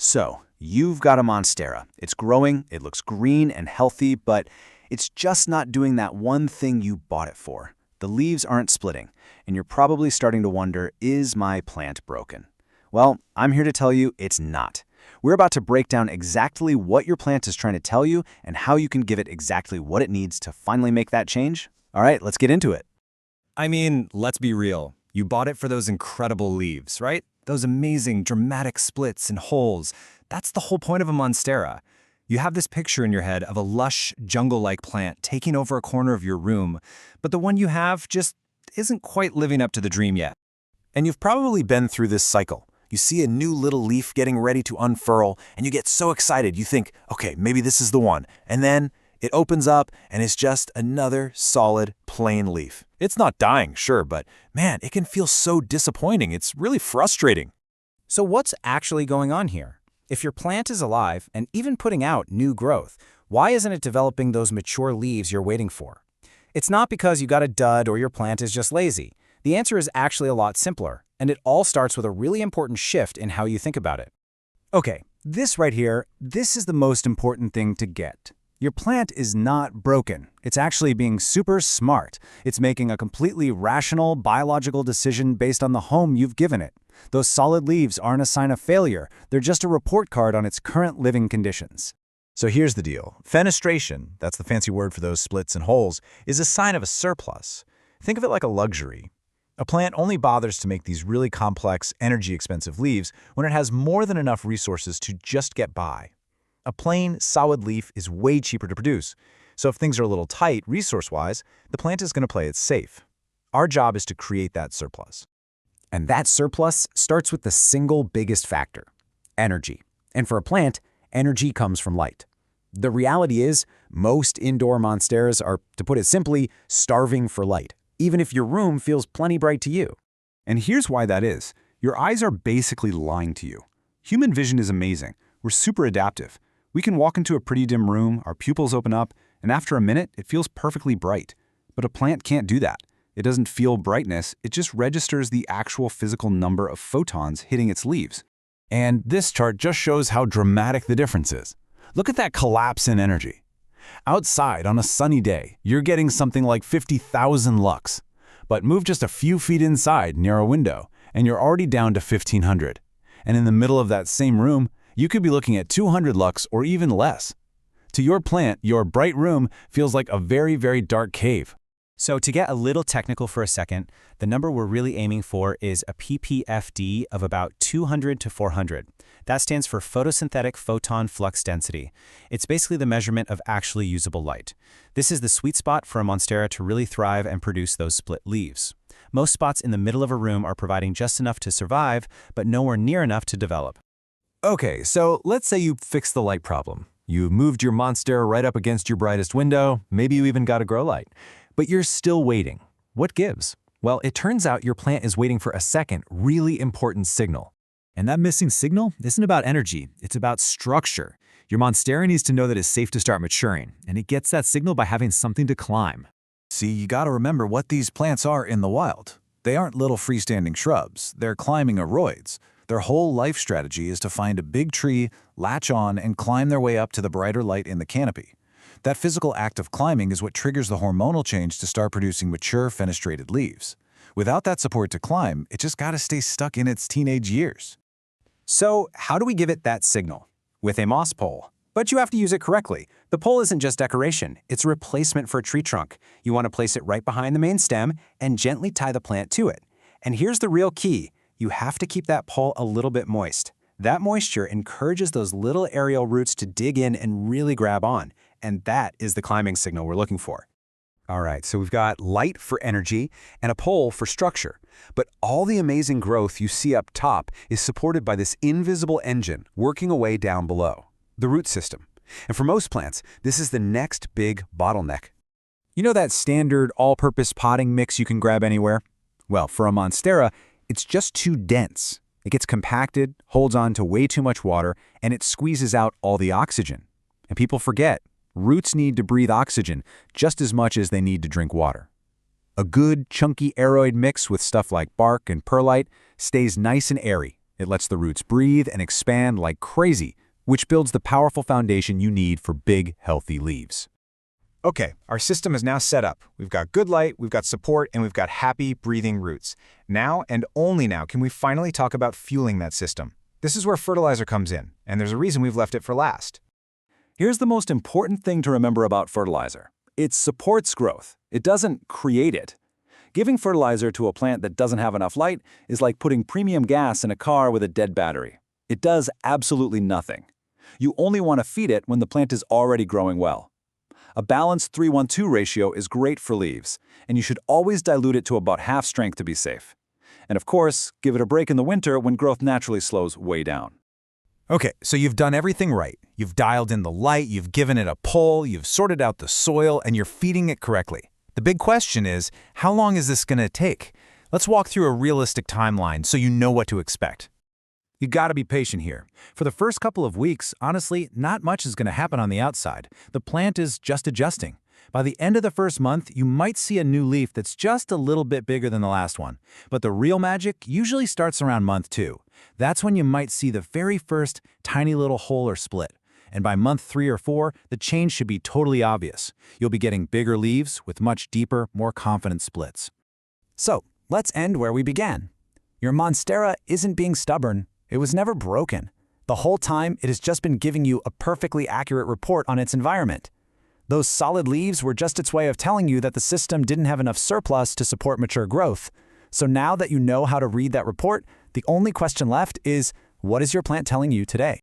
So, you've got a Monstera. It's growing, it looks green and healthy, but it's just not doing that one thing you bought it for. The leaves aren't splitting, and you're probably starting to wonder, is my plant broken? Well, I'm here to tell you it's not. We're about to break down exactly what your plant is trying to tell you and how you can give it exactly what it needs to finally make that change. All right, let's get into it. I mean, let's be real. You bought it for those incredible leaves, right? Those amazing, dramatic splits and holes. That's the whole point of a Monstera. You have this picture in your head of a lush, jungle-like plant taking over a corner of your room, but the one you have just isn't quite living up to the dream yet. And you've probably been through this cycle. You see a new little leaf getting ready to unfurl, and you get so excited. You think, okay, maybe this is the one. And then it opens up, and it's just another solid, plain leaf. It's not dying, sure, but man, it can feel so disappointing. It's really frustrating. So what's actually going on here? If your plant is alive and even putting out new growth, why isn't it developing those mature leaves you're waiting for? It's not because you got a dud or your plant is just lazy. The answer is actually a lot simpler, and it all starts with a really important shift in how you think about it. Okay, this right here, this is the most important thing to get. Your plant is not broken. It's actually being super smart. It's making a completely rational, biological decision based on the home you've given it. Those solid leaves aren't a sign of failure. They're just a report card on its current living conditions. So here's the deal. Fenestration, that's the fancy word for those splits and holes, is a sign of a surplus. Think of it like a luxury. A plant only bothers to make these really complex, energy-expensive leaves when it has more than enough resources to just get by. A plain, solid leaf is way cheaper to produce, so if things are a little tight resource-wise, the plant is going to play it safe. Our job is to create that surplus. And that surplus starts with the single biggest factor: energy. And for a plant, energy comes from light. The reality is, most indoor Monsteras are, to put it simply, starving for light, even if your room feels plenty bright to you. And here's why that is. Your eyes are basically lying to you. Human vision is amazing. We're super adaptive. We can walk into a pretty dim room, our pupils open up, and after a minute, it feels perfectly bright. But a plant can't do that. It doesn't feel brightness, it just registers the actual physical number of photons hitting its leaves. And this chart just shows how dramatic the difference is. Look at that collapse in energy. Outside on a sunny day, you're getting something like 50,000 lux. But move just a few feet inside near a window, and you're already down to 1,500. And in the middle of that same room, you could be looking at 200 lux or even less. To your plant, your bright room feels like a very, very dark cave. So to get a little technical for a second, the number we're really aiming for is a ppfd of about 200 to 400. That stands for photosynthetic photon flux density. It's basically the measurement of actually usable light. This is the sweet spot for a Monstera to really thrive and produce those split leaves. Most spots in the middle of a room are providing just enough to survive, but nowhere near enough to develop. Okay, so let's say you fixed the light problem. You moved your Monstera right up against your brightest window, maybe you even got a grow light. But you're still waiting. What gives? Well, it turns out your plant is waiting for a second, really important signal. And that missing signal isn't about energy, it's about structure. Your Monstera needs to know that it's safe to start maturing, and it gets that signal by having something to climb. See, you gotta remember what these plants are in the wild. They aren't little freestanding shrubs, they're climbing aroids. Their whole life strategy is to find a big tree, latch on, and climb their way up to the brighter light in the canopy. That physical act of climbing is what triggers the hormonal change to start producing mature fenestrated leaves. Without that support to climb, it just gotta stay stuck in its teenage years. So how do we give it that signal? With a moss pole. But you have to use it correctly. The pole isn't just decoration, it's a replacement for a tree trunk. You want to place it right behind the main stem and gently tie the plant to it. And here's the real key. You have to keep that pole a little bit moist. That moisture encourages those little aerial roots to dig in and really grab on. And that is the climbing signal we're looking for. All right, so we've got light for energy and a pole for structure. But all the amazing growth you see up top is supported by this invisible engine working away down below, the root system. And for most plants, this is the next big bottleneck. You know that standard all-purpose potting mix you can grab anywhere? Well, for a Monstera, it's just too dense. It gets compacted, holds on to way too much water, and it squeezes out all the oxygen. And people forget, roots need to breathe oxygen just as much as they need to drink water. A good, chunky aroid mix with stuff like bark and perlite stays nice and airy, It lets the roots breathe and expand like crazy, which builds the powerful foundation you need for big, healthy leaves. Okay, our system is now set up. We've got good light, we've got support, and we've got happy, breathing roots. Now, and only now, can we finally talk about fueling that system. This is where fertilizer comes in, and there's a reason we've left it for last. Here's the most important thing to remember about fertilizer. It supports growth. It doesn't create it. Giving fertilizer to a plant that doesn't have enough light is like putting premium gas in a car with a dead battery. It does absolutely nothing. You only want to feed it when the plant is already growing well. A balanced 3:1:2 ratio is great for leaves, and you should always dilute it to about half strength to be safe. And of course, give it a break in the winter when growth naturally slows way down. Okay, so you've done everything right. You've dialed in the light, you've given it a pull, you've sorted out the soil, and you're feeding it correctly. The big question is, how long is this going to take? Let's walk through a realistic timeline so you know what to expect. You gotta be patient here. For the first couple of weeks, honestly, not much is gonna happen on the outside. The plant is just adjusting. By the end of the first month, you might see a new leaf that's just a little bit bigger than the last one. But the real magic usually starts around month 2. That's when you might see the very first tiny little hole or split. And by month 3 or 4, the change should be totally obvious. You'll be getting bigger leaves with much deeper, more confident splits. So, let's end where we began. Your Monstera isn't being stubborn. It was never broken. The whole time, it has just been giving you a perfectly accurate report on its environment. Those solid leaves were just its way of telling you that the system didn't have enough surplus to support mature growth. So now that you know how to read that report, the only question left is, what is your plant telling you today?